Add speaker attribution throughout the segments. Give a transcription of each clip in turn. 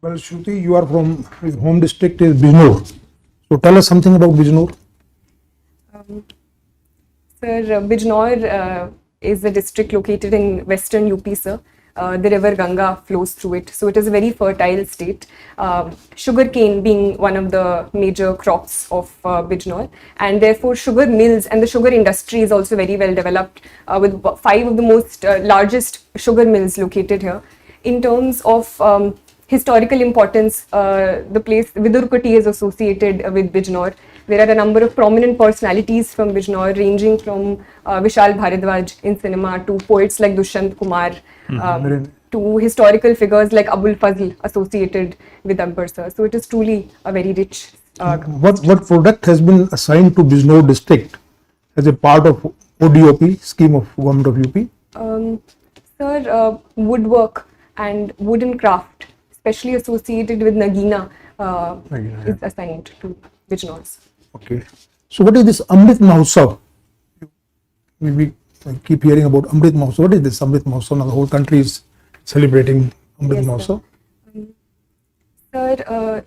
Speaker 1: Well, Shruti, you are from his home district is Bijnor. So tell us something about Bijnor.
Speaker 2: Sir, Bijnor is a district located in western UP, sir. The river Ganga flows through it. So it is a very fertile state. Sugarcane being one of the major crops of Bijnor, and therefore sugar mills and the sugar industry is also very well developed, with 5 of the most largest sugar mills located here. In terms of historical importance, the place 𝐕𝐴𝐻𝐻𝐾 is associated with Bijnor. There are a number of prominent personalities from Bijnor, ranging from 𝐂𝐨𝐵𝐻𝐵 in cinema to poets like 𝐲𝐕𝐵 to historical figures like 𝐒𝐵𝐻𝐵 associated with Akbar, sir. So it is truly a very rich.
Speaker 1: What product has been assigned to Bijnor district as a part of ODOP scheme of government of UP?
Speaker 2: Sir, woodwork and wooden craft, especially associated with Nagina, is assigned to Bijnor.
Speaker 1: Okay. So what is this Amrit Mahotsav? We keep hearing about Amrit Mahotsav. What is this Amrit Mahotsav? Now the whole country is celebrating Amrit Mahotsav.
Speaker 2: Sir,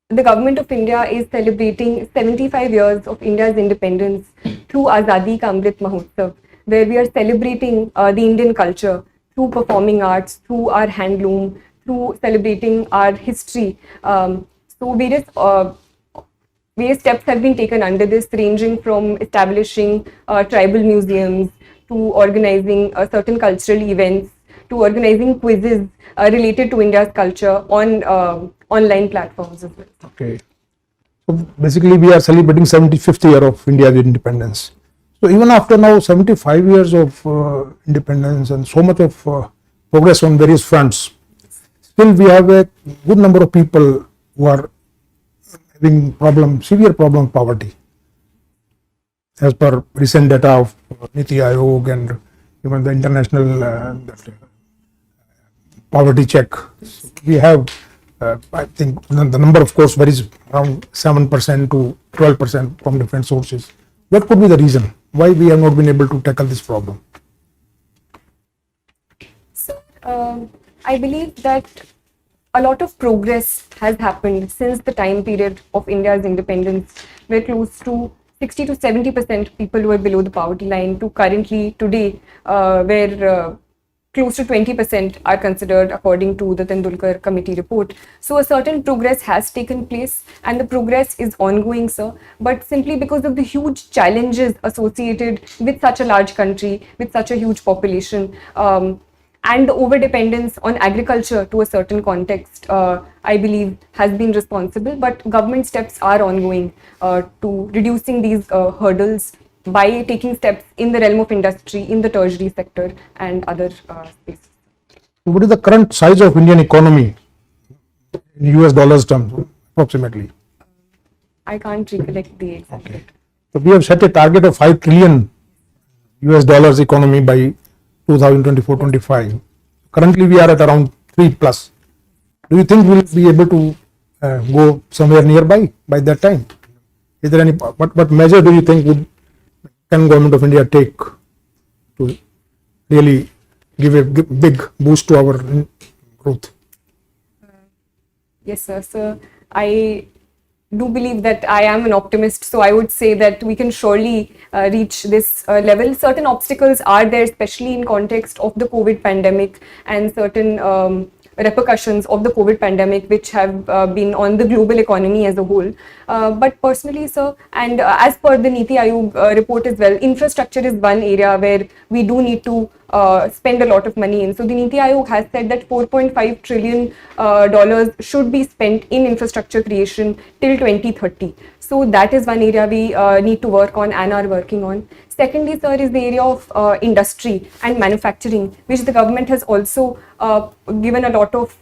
Speaker 2: the government of India is celebrating 75 years of India's independence through 𝐻𝐻𝐷𝐵 ka Amrit Mahotsav, where we are celebrating the Indian culture through performing arts, through our handloom, through celebrating our history. So various steps have been taken under this, ranging from establishing tribal museums to organizing certain cultural events, to organizing quizzes related to India's culture on online platforms as well.
Speaker 1: Okay. So basically we are celebrating 75th year of India's independence. So even after now 75 years of independence and so much of progress on various fronts, still we have a good number of people who are having severe problem of poverty. As per recent data of Niti Aayog and even the international poverty check, we have, I think the number of course varies around 7% to 12% from different sources. What could be the reason why we have not been able to tackle this problem?
Speaker 2: So, I believe that a lot of progress has happened since the time period of India's independence, where close to 60 to 70% people were below the poverty line, to currently today, where close to 20% are considered according to the Tendulkar committee report. So a certain progress has taken place and the progress is ongoing, sir. But simply because of the huge challenges associated with such a large country, with such a huge population, and the over-dependence on agriculture to a certain context, I believe has been responsible. But government steps are ongoing to reducing these hurdles by taking steps in the realm of industry, in the tertiary sector and other spaces.
Speaker 1: What is the current size of Indian economy in US dollars terms approximately?
Speaker 2: I can't recollect the exact.
Speaker 1: Okay. So we have set a target of 5 trillion US dollars economy by 2024-25. Currently we are at around 3 plus. Do you think we will be able to go somewhere nearby by that time? Is there any, what measure do you think can government of India take to really give a big boost to our growth?
Speaker 2: Yes, sir. So I do believe that I am an optimist, so I would say that we can surely reach this level. Certain obstacles are there, especially in context of the COVID pandemic and certain repercussions of the COVID pandemic, which have been on the global economy as a whole. But personally, sir, and as per the Niti Aayog report as well, infrastructure is one area where we do need to spend a lot of money in. So the Niti Aayog has said that $4.5 trillion should be spent in infrastructure creation till 2030. So that is one area we need to work on and are working on. Secondly, sir, is the area of industry and manufacturing, which the government has also given a lot of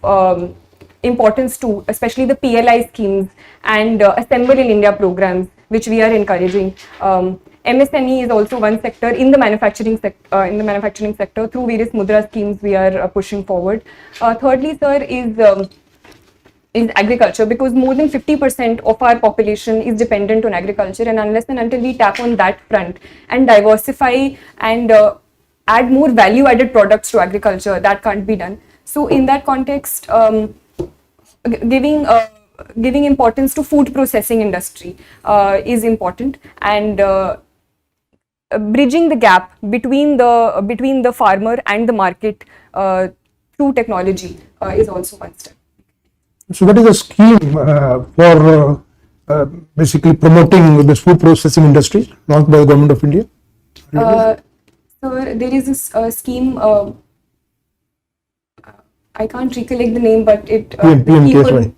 Speaker 2: importance to, especially the PLI schemes and Assemble in India programs, which we are encouraging. MSME is also one sector in the manufacturing sector. Through various Mudra schemes we are pushing forward. Thirdly, sir, is agriculture, because more than 50% of our population is dependent on agriculture, and unless and until we tap on that front and diversify and add more value-added products to agriculture, that can't be done. So in that context, giving importance to food processing industry is important, and bridging the gap between the farmer and the market through technology is also one step.
Speaker 1: So what is the scheme for basically promoting this food processing industry launched by the Government of India?
Speaker 2: So there is this scheme, I can't recollect the name, but it
Speaker 1: PM KSY.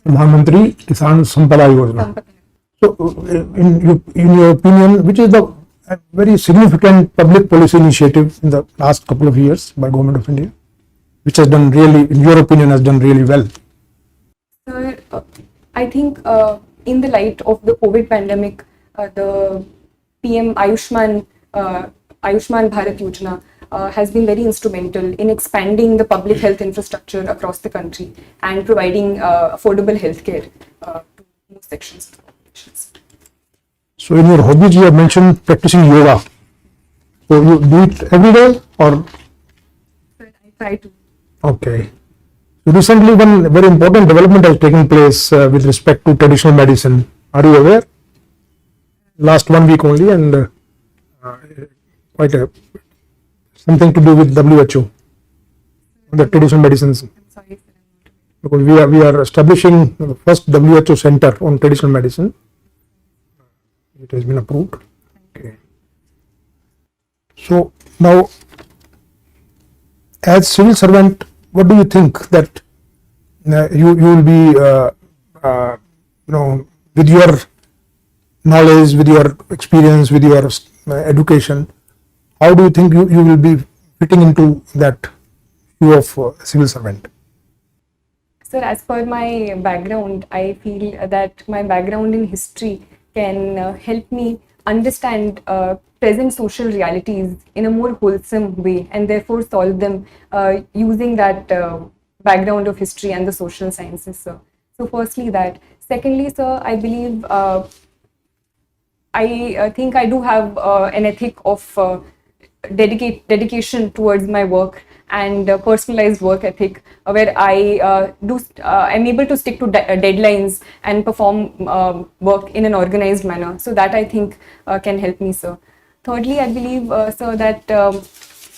Speaker 1: Mantri Kisan Sampada Yojana. So in your opinion, which is the very significant public policy initiative in the last couple of years by Government of India, which has done really, in your opinion, has done really well?
Speaker 2: Sir, I think in the light of the COVID pandemic, the PM Ayushman Bharat Yojana has been very instrumental in expanding the public health infrastructure across the country and providing affordable healthcare to most sections of the population.
Speaker 1: So in your hobbies, you have mentioned practicing yoga. So you do it every day, or?
Speaker 2: I try to.
Speaker 1: Okay. So recently, one very important development has taken place with respect to traditional medicine. Are you aware? Last 1 week only, and quite something to do with WHO, the traditional medicines.
Speaker 2: I'm sorry, sir.
Speaker 1: Because we are establishing the first WHO center on traditional medicine. It has been approved. Okay. So now, as civil servant, what do you think that you will be, with your knowledge, with your experience, with your education, how do you think you will be fitting into that view of civil servant?
Speaker 2: Sir, as per my background, I feel that my background in history can help me understand present social realities in a more wholesome way, and therefore solve them using that background of history and the social sciences, sir. So firstly that. Secondly, sir, I believe I think I do have an ethic of dedication towards my work and personalized work ethic, where I'm able to stick to deadlines and perform work in an organized manner. So that I think can help me, sir. Thirdly, I believe, sir, that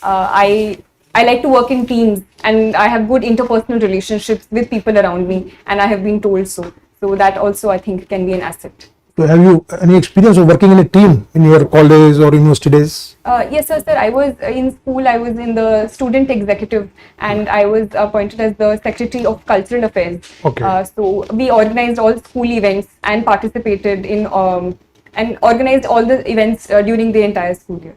Speaker 2: I like to work in teams, and I have good interpersonal relationships with people around me, and I have been told so. So that also I think can be an asset.
Speaker 1: So have you any experience of working in a team in your college or university days?
Speaker 2: Yes, sir. I was in school. I was in the student executive, and I was appointed as the Secretary of Cultural Affairs.
Speaker 1: Okay.
Speaker 2: So we organized all school events and participated in and organized all the events during the entire school year.